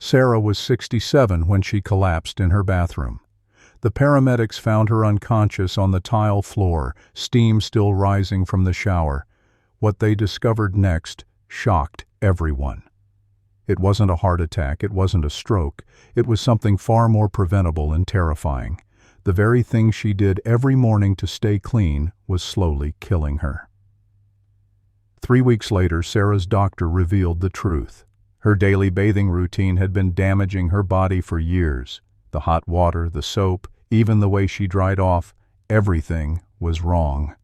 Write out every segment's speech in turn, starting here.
Sarah was 67 when she collapsed in her bathroom. The paramedics found her unconscious on the tile floor, steam still rising from the shower. What they discovered next shocked everyone. It wasn't a heart attack, it wasn't a stroke, it was something far more preventable and terrifying. The very thing she did every morning to stay clean was slowly killing her. 3 weeks later, Sarah's doctor revealed the truth. Her daily bathing routine had been damaging her body for years. The hot water, the soap, even the way she dried off, everything was wrong.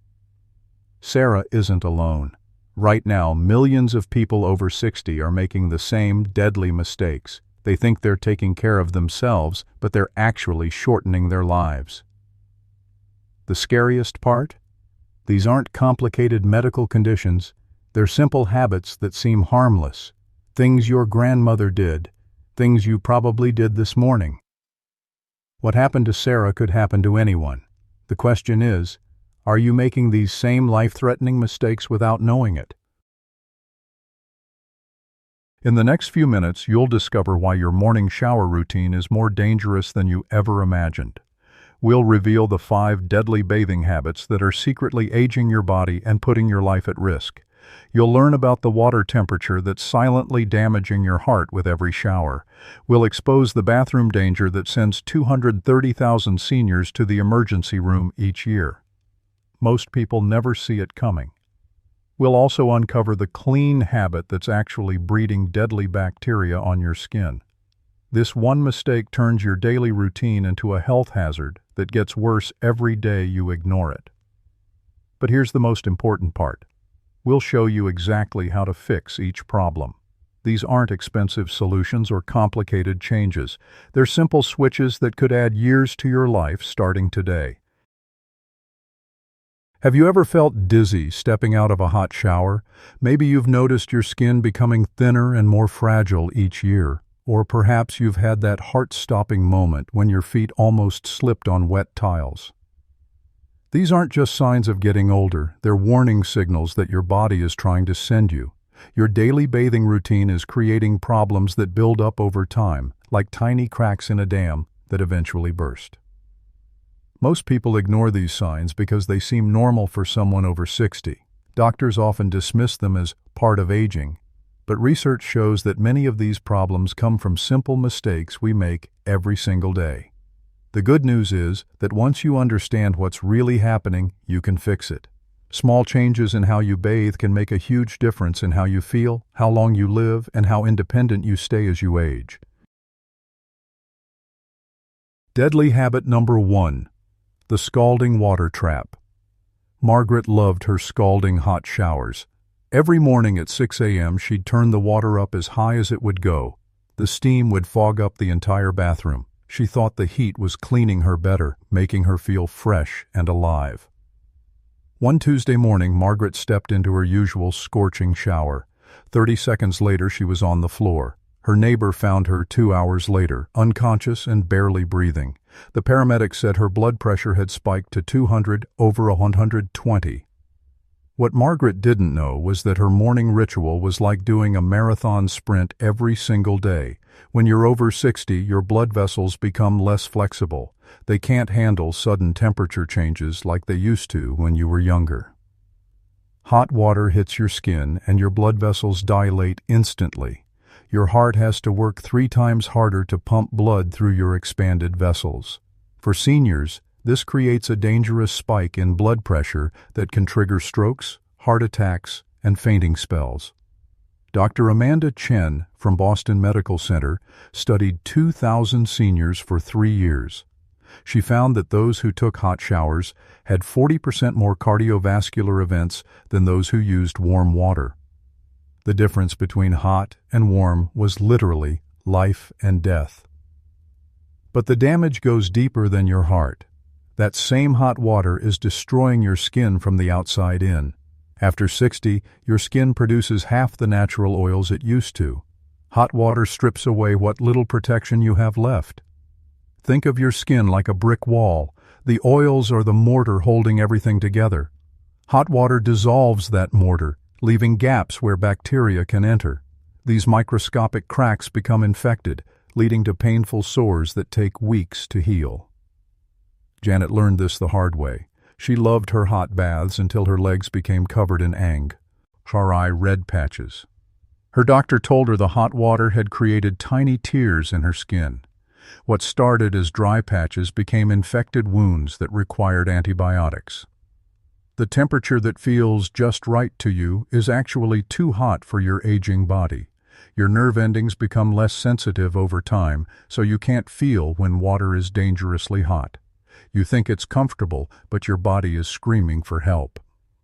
Sarah isn't alone. Right now, millions of people over 60 are making the same deadly mistakes. They think they're taking care of themselves, but they're actually shortening their lives. The scariest part? These aren't complicated medical conditions. They're simple habits that seem harmless. Things your grandmother did. Things you probably did this morning. What happened to Sarah could happen to anyone. The question is, are you making these same life-threatening mistakes without knowing it? In the next few minutes, you'll discover why your morning shower routine is more dangerous than you ever imagined. We'll reveal the 5 deadly bathing habits that are secretly aging your body and putting your life at risk. You'll learn about the water temperature that's silently damaging your heart with every shower. We'll expose the bathroom danger that sends 230,000 seniors to the emergency room each year. Most people never see it coming. We'll also uncover the clean habit that's actually breeding deadly bacteria on your skin. This one mistake turns your daily routine into a health hazard that gets worse every day you ignore it. But here's the most important part. We'll show you exactly how to fix each problem. These aren't expensive solutions or complicated changes. They're simple switches that could add years to your life starting today. Have you ever felt dizzy stepping out of a hot shower? Maybe you've noticed your skin becoming thinner and more fragile each year. Or perhaps you've had that heart-stopping moment when your feet almost slipped on wet tiles. These aren't just signs of getting older, they're warning signals that your body is trying to send you. Your daily bathing routine is creating problems that build up over time, like tiny cracks in a dam that eventually burst. Most people ignore these signs because they seem normal for someone over 60. Doctors often dismiss them as part of aging, but research shows that many of these problems come from simple mistakes we make every single day. The good news is that once you understand what's really happening, you can fix it. Small changes in how you bathe can make a huge difference in how you feel, how long you live, and how independent you stay as you age. Deadly habit number 1. The scalding water trap. Margaret loved her scalding hot showers. Every morning at 6 a.m. she'd turn the water up as high as it would go. The steam would fog up the entire bathroom. She thought the heat was cleaning her better, making her feel fresh and alive. One Tuesday morning, Margaret stepped into her usual scorching shower. 30 seconds later, she was on the floor. Her neighbor found her 2 hours later, unconscious and barely breathing. The paramedics said her blood pressure had spiked to 200/120. What Margaret didn't know was that her morning ritual was like doing a marathon sprint every single day. When you're over 60, your blood vessels become less flexible. They can't handle sudden temperature changes like they used to when you were younger. Hot water hits your skin and your blood vessels dilate instantly. Your heart has to work 3 times harder to pump blood through your expanded vessels. For seniors, this creates a dangerous spike in blood pressure that can trigger strokes, heart attacks, and fainting spells. Dr. Amanda Chen from Boston Medical Center studied 2,000 seniors for 3 years. She found that those who took hot showers had 40% more cardiovascular events than those who used warm water. The difference between hot and warm was literally life and death. But the damage goes deeper than your heart. That same hot water is destroying your skin from the outside in. After 60, your skin produces half the natural oils it used to. Hot water strips away what little protection you have left. Think of your skin like a brick wall. The oils are the mortar holding everything together. Hot water dissolves that mortar, leaving gaps where bacteria can enter. These microscopic cracks become infected. leading to painful sores that take weeks to heal. Janet learned this the hard way. She loved her hot baths until her legs became covered in red patches. Her doctor told her the hot water had created tiny tears in her skin. What started as dry patches became infected wounds that required antibiotics. The temperature that feels just right to you is actually too hot for your aging body. Your nerve endings become less sensitive over time, so you can't feel when water is dangerously hot. You think it's comfortable, but your body is screaming for help.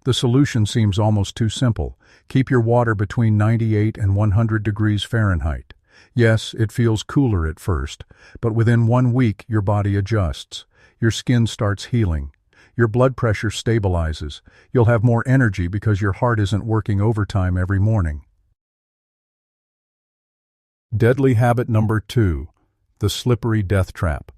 The solution seems almost too simple. Keep your water between 98 and 100 degrees Fahrenheit. Yes, it feels cooler at first, but within 1 week your body adjusts. Your skin starts healing. Your blood pressure stabilizes. You'll have more energy because your heart isn't working overtime every morning. Deadly habit number 2, the slippery death trap.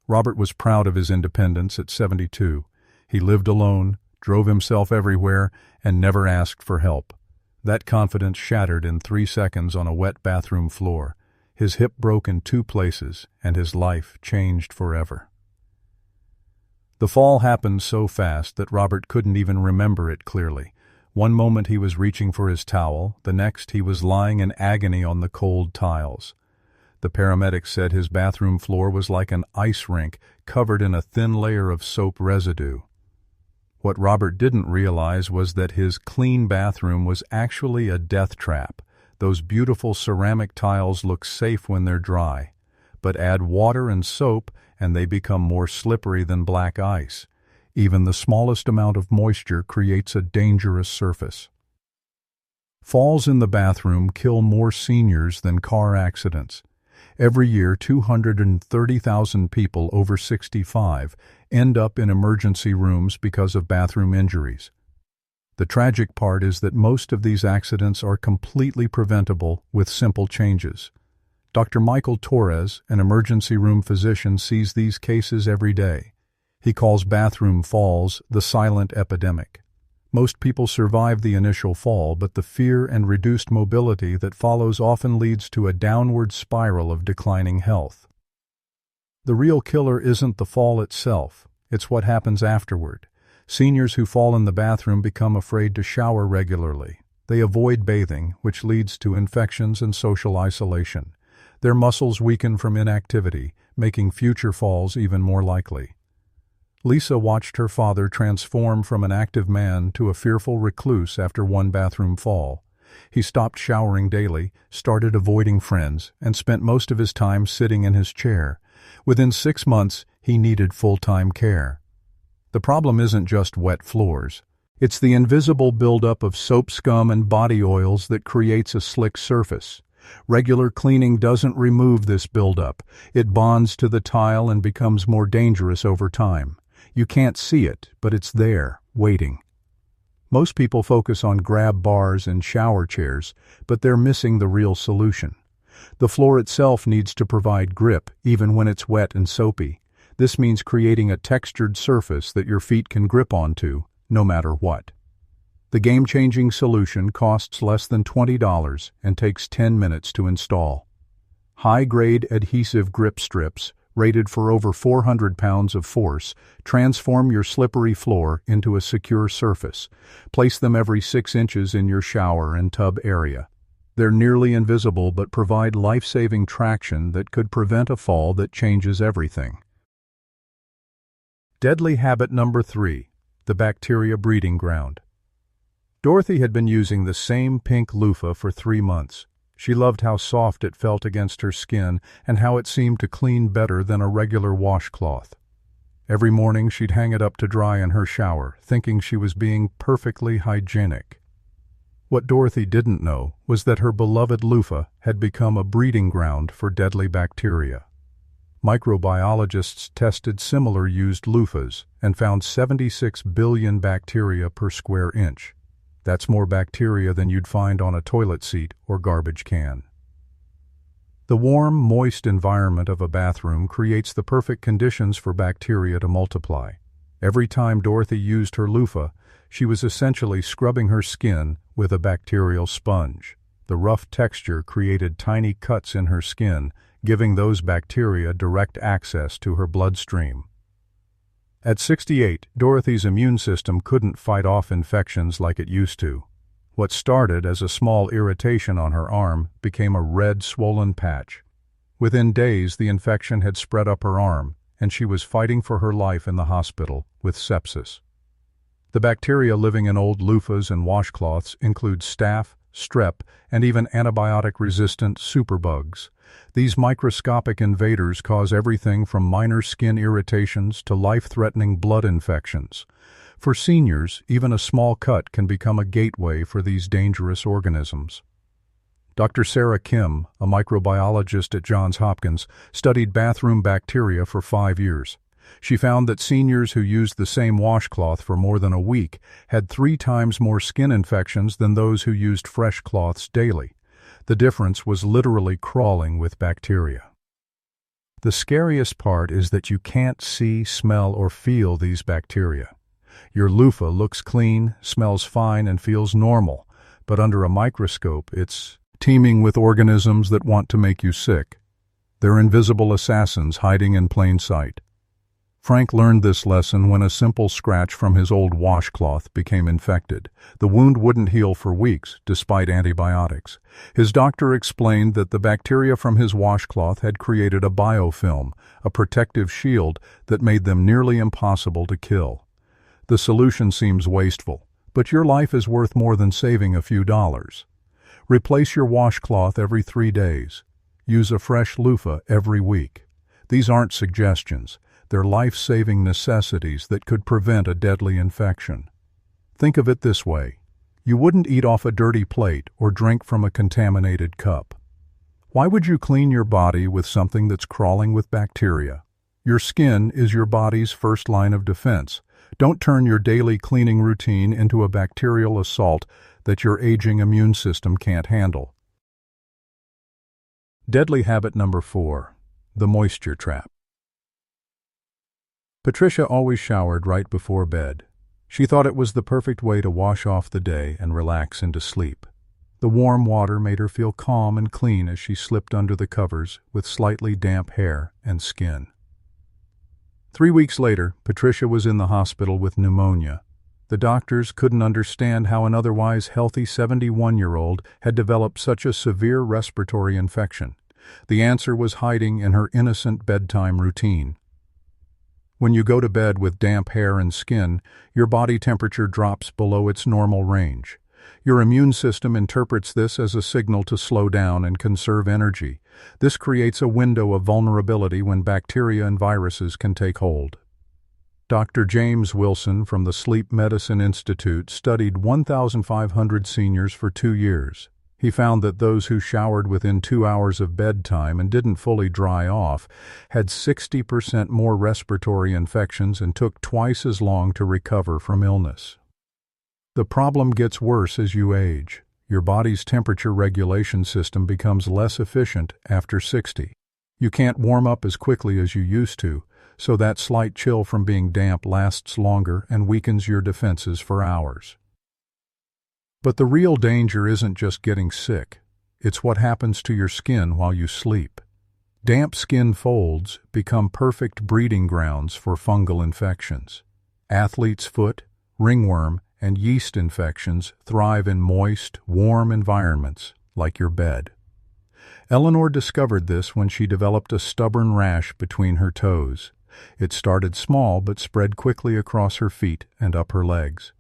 Robert was proud of his independence at 72. He lived alone, drove himself everywhere, and never asked for help. That confidence shattered in 3 seconds on a wet bathroom floor. His hip broke in 2 places, and his life changed forever. The fall happened so fast that Robert couldn't even remember it clearly. One moment he was reaching for his towel, the next he was lying in agony on the cold tiles. The paramedics said his bathroom floor was like an ice rink covered in a thin layer of soap residue. What Robert didn't realize was that his clean bathroom was actually a death trap. Those beautiful ceramic tiles look safe when they're dry, but add water and soap and they become more slippery than black ice. Even the smallest amount of moisture creates a dangerous surface. Falls in the bathroom kill more seniors than car accidents. Every year, 230,000 people over 65 end up in emergency rooms because of bathroom injuries. The tragic part is that most of these accidents are completely preventable with simple changes. Dr. Michael Torres, an emergency room physician, sees these cases every day. He calls bathroom falls the silent epidemic. Most people survive the initial fall, but the fear and reduced mobility that follows often leads to a downward spiral of declining health. The real killer isn't the fall itself, it's what happens afterward. Seniors who fall in the bathroom become afraid to shower regularly. They avoid bathing, which leads to infections and social isolation. Their muscles weaken from inactivity, making future falls even more likely. Lisa watched her father transform from an active man to a fearful recluse after one bathroom fall. He stopped showering daily, started avoiding friends, and spent most of his time sitting in his chair. Within 6 months, he needed full-time care. The problem isn't just wet floors. It's the invisible buildup of soap scum and body oils that creates a slick surface. Regular cleaning doesn't remove this buildup. It bonds to the tile and becomes more dangerous over time. You can't see it, but it's there, waiting. Most people focus on grab bars and shower chairs, but they're missing the real solution. The floor itself needs to provide grip, even when it's wet and soapy. This means creating a textured surface that your feet can grip onto, no matter what. The game-changing solution costs less than $20 and takes 10 minutes to install. High-grade adhesive grip strips, rated for over 400 pounds of force, transform your slippery floor into a secure surface. Place them every 6 inches in your shower and tub area. They're nearly invisible but provide life-saving traction that could prevent a fall that changes everything. Deadly habit number 3, the bacteria breeding ground. Dorothy had been using the same pink loofah for 3 months. She loved how soft it felt against her skin and how it seemed to clean better than a regular washcloth. Every morning she'd hang it up to dry in her shower, thinking she was being perfectly hygienic. What Dorothy didn't know was that her beloved loofah had become a breeding ground for deadly bacteria. Microbiologists tested similar used loofahs and found 76 billion bacteria per square inch. That's more bacteria than you'd find on a toilet seat or garbage can. The warm, moist environment of a bathroom creates the perfect conditions for bacteria to multiply. Every time Dorothy used her loofah, she was essentially scrubbing her skin with a bacterial sponge. The rough texture created tiny cuts in her skin, giving those bacteria direct access to her bloodstream. At 68, Dorothy's immune system couldn't fight off infections like it used to. What started as a small irritation on her arm became a red, swollen patch. Within days, the infection had spread up her arm, and she was fighting for her life in the hospital with sepsis. The bacteria living in old loofahs and washcloths include staph, strep, and even antibiotic-resistant superbugs. These microscopic invaders cause everything from minor skin irritations to life-threatening blood infections. For seniors, even a small cut can become a gateway for these dangerous organisms. Dr. Sarah Kim, a microbiologist at Johns Hopkins, studied bathroom bacteria for 5 years. She found that seniors who used the same washcloth for more than a week had 3 times more skin infections than those who used fresh cloths daily. The difference was literally crawling with bacteria. The scariest part is that you can't see, smell, or feel these bacteria. Your loofah looks clean, smells fine, and feels normal, but under a microscope it's teeming with organisms that want to make you sick. They're invisible assassins hiding in plain sight. Frank learned this lesson when a simple scratch from his old washcloth became infected. The wound wouldn't heal for weeks, despite antibiotics. His doctor explained that the bacteria from his washcloth had created a biofilm, a protective shield that made them nearly impossible to kill. The solution seems wasteful, but your life is worth more than saving a few dollars. Replace your washcloth every 3 days. Use a fresh loofah every week. These aren't suggestions. They're life-saving necessities that could prevent a deadly infection. Think of it this way. You wouldn't eat off a dirty plate or drink from a contaminated cup. Why would you clean your body with something that's crawling with bacteria? Your skin is your body's first line of defense. Don't turn your daily cleaning routine into a bacterial assault that your aging immune system can't handle. Deadly habit number 4, the moisture trap. Patricia always showered right before bed. She thought it was the perfect way to wash off the day and relax into sleep. The warm water made her feel calm and clean as she slipped under the covers with slightly damp hair and skin. 3 weeks later, Patricia was in the hospital with pneumonia. The doctors couldn't understand how an otherwise healthy 71-year-old had developed such a severe respiratory infection. The answer was hiding in her innocent bedtime routine. When you go to bed with damp hair and skin, your body temperature drops below its normal range. Your immune system interprets this as a signal to slow down and conserve energy. This creates a window of vulnerability when bacteria and viruses can take hold. Dr. James Wilson from the Sleep Medicine Institute studied 1,500 seniors for 2 years. He found that those who showered within 2 hours of bedtime and didn't fully dry off had 60% more respiratory infections and took twice as long to recover from illness. The problem gets worse as you age. Your body's temperature regulation system becomes less efficient after 60. You can't warm up as quickly as you used to, so that slight chill from being damp lasts longer and weakens your defenses for hours. But the real danger isn't just getting sick. It's what happens to your skin while you sleep. Damp skin folds become perfect breeding grounds for fungal infections. Athlete's foot, ringworm, and yeast infections thrive in moist, warm environments, like your bed. Eleanor discovered this when she developed a stubborn rash between her toes. It started small but spread quickly across her feet and up her legs.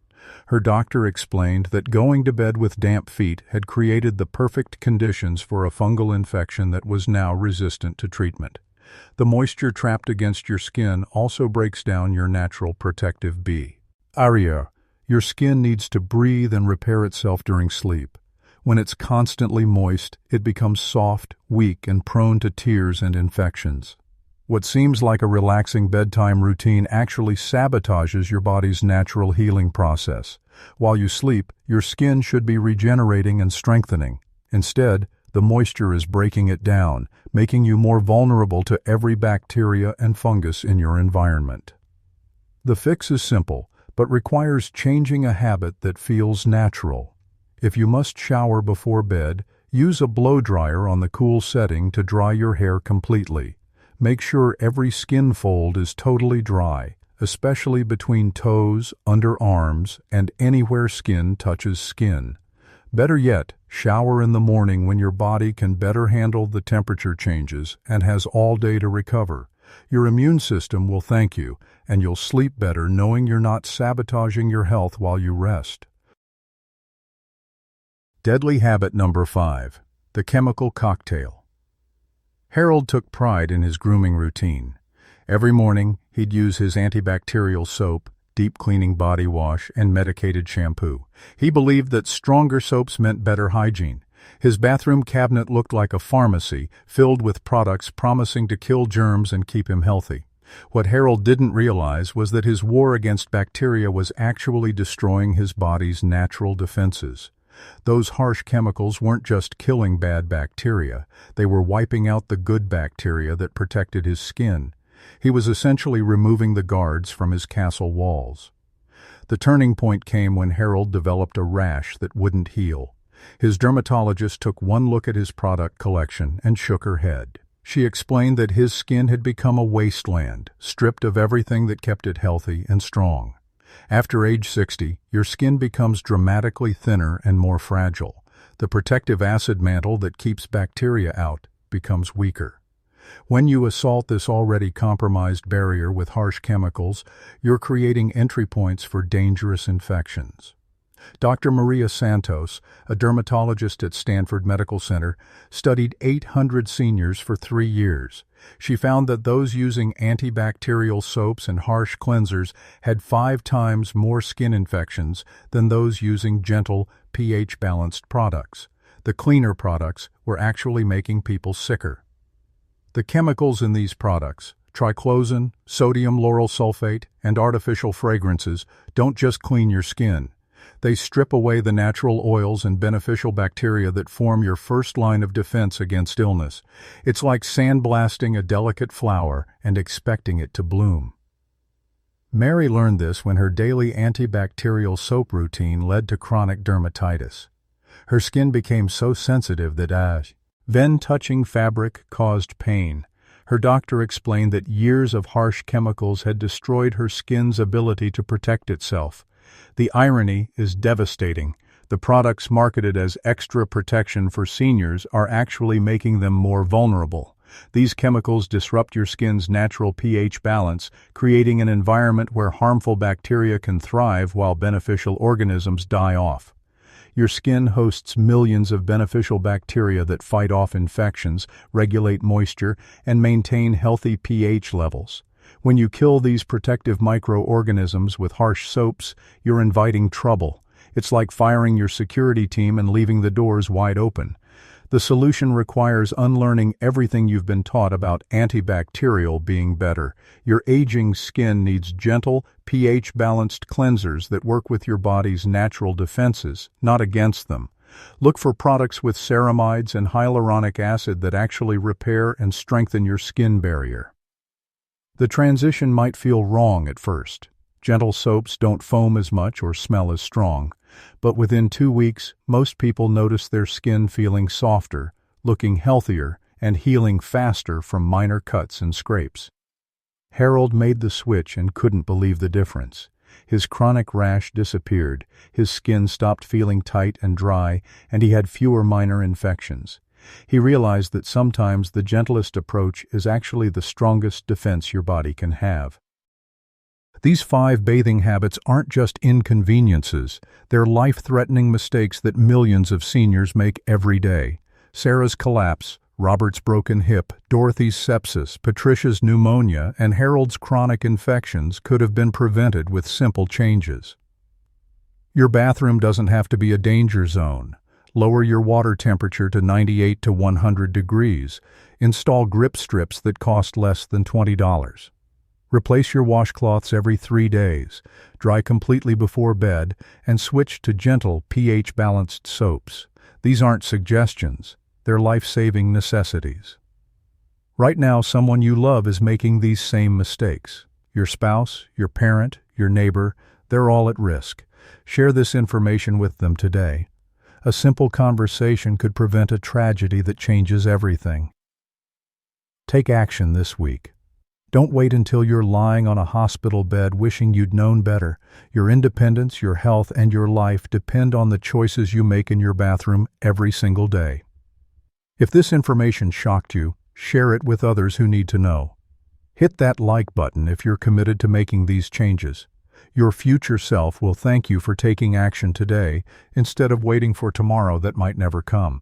Her doctor explained that going to bed with damp feet had created the perfect conditions for a fungal infection that was now resistant to treatment. The moisture trapped against your skin also breaks down your natural protective barrier. Your skin needs to breathe and repair itself during sleep. When it's constantly moist, it becomes soft, weak, and prone to tears and infections. What seems like a relaxing bedtime routine actually sabotages your body's natural healing process. While you sleep, your skin should be regenerating and strengthening. Instead, the moisture is breaking it down, making you more vulnerable to every bacteria and fungus in your environment. The fix is simple, but requires changing a habit that feels natural. If you must shower before bed, Use a blow dryer on the cool setting to dry your hair completely. Make sure every skin fold is totally dry, especially between toes, underarms, and anywhere skin touches skin. Better yet, shower in the morning when your body can better handle the temperature changes and has all day to recover. Your immune system will thank you, and you'll sleep better knowing you're not sabotaging your health while you rest. Deadly habit number 5. The chemical cocktail. Harold took pride in his grooming routine. Every morning, he'd use his antibacterial soap, deep cleaning body wash, and medicated shampoo. He believed that stronger soaps meant better hygiene. His bathroom cabinet looked like a pharmacy, filled with products promising to kill germs and keep him healthy. What Harold didn't realize was that his war against bacteria was actually destroying his body's natural defenses. Those harsh chemicals weren't just killing bad bacteria, they were wiping out the good bacteria that protected his skin. He was essentially removing the guards from his castle walls. The turning point came when Harold developed a rash that wouldn't heal. His dermatologist took one look at his product collection and shook her head. She explained that his skin had become a wasteland, stripped of everything that kept it healthy and strong. After age 60, your skin becomes dramatically thinner and more fragile. The protective acid mantle that keeps bacteria out becomes weaker. When you assault this already compromised barrier with harsh chemicals, you're creating entry points for dangerous infections. Dr. Maria Santos, a dermatologist at Stanford Medical Center, studied 800 seniors for 3 years. She found that those using antibacterial soaps and harsh cleansers had 5 times more skin infections than those using gentle, pH-balanced products. The cleaner products were actually making people sicker. The chemicals in these products, triclosan, sodium lauryl sulfate, and artificial fragrances, don't just clean your skin. They strip away the natural oils and beneficial bacteria that form your first line of defense against illness. It's like sandblasting a delicate flower and expecting it to bloom. Mary learned this when her daily antibacterial soap routine led to chronic dermatitis. Her skin became so sensitive that then touching fabric caused pain. Her doctor explained that years of harsh chemicals had destroyed her skin's ability to protect itself. The irony is devastating. The products marketed as extra protection for seniors are actually making them more vulnerable. These chemicals disrupt your skin's natural pH balance, creating an environment where harmful bacteria can thrive while beneficial organisms die off. Your skin hosts millions of beneficial bacteria that fight off infections, regulate moisture, and maintain healthy pH levels. When you kill these protective microorganisms with harsh soaps, you're inviting trouble. It's like firing your security team and leaving the doors wide open. The solution requires unlearning everything you've been taught about antibacterial being better. Your aging skin needs gentle, pH-balanced cleansers that work with your body's natural defenses, not against them. Look for products with ceramides and hyaluronic acid that actually repair and strengthen your skin barrier. The transition might feel wrong at first. Gentle soaps don't foam as much or smell as strong, but within 2 weeks, most people notice their skin feeling softer, looking healthier, and healing faster from minor cuts and scrapes. Harold made the switch and couldn't believe the difference. His chronic rash disappeared, his skin stopped feeling tight and dry, and he had fewer minor infections. He realized that sometimes the gentlest approach is actually the strongest defense your body can have. These 5 bathing habits aren't just inconveniences, they're life-threatening mistakes that millions of seniors make every day. Sarah's collapse, Robert's broken hip, Dorothy's sepsis, Patricia's pneumonia, and Harold's chronic infections could have been prevented with simple changes. Your bathroom doesn't have to be a danger zone. Lower your water temperature to 98 to 100 degrees. Install grip strips that cost less than $20. Replace your washcloths every 3 days, dry completely before bed, and switch to gentle, pH-balanced soaps. These aren't suggestions, they're life-saving necessities. Right now, someone you love is making these same mistakes. Your spouse, your parent, your neighbor, they're all at risk. Share this information with them today. A simple conversation could prevent a tragedy that changes everything. Take action this week. Don't wait until you're lying on a hospital bed wishing you'd known better. Your independence, your health, and your life depend on the choices you make in your bathroom every single day. If this information shocked you, share it with others who need to know. Hit that like button if you're committed to making these changes. Your future self will thank you for taking action today instead of waiting for tomorrow that might never come.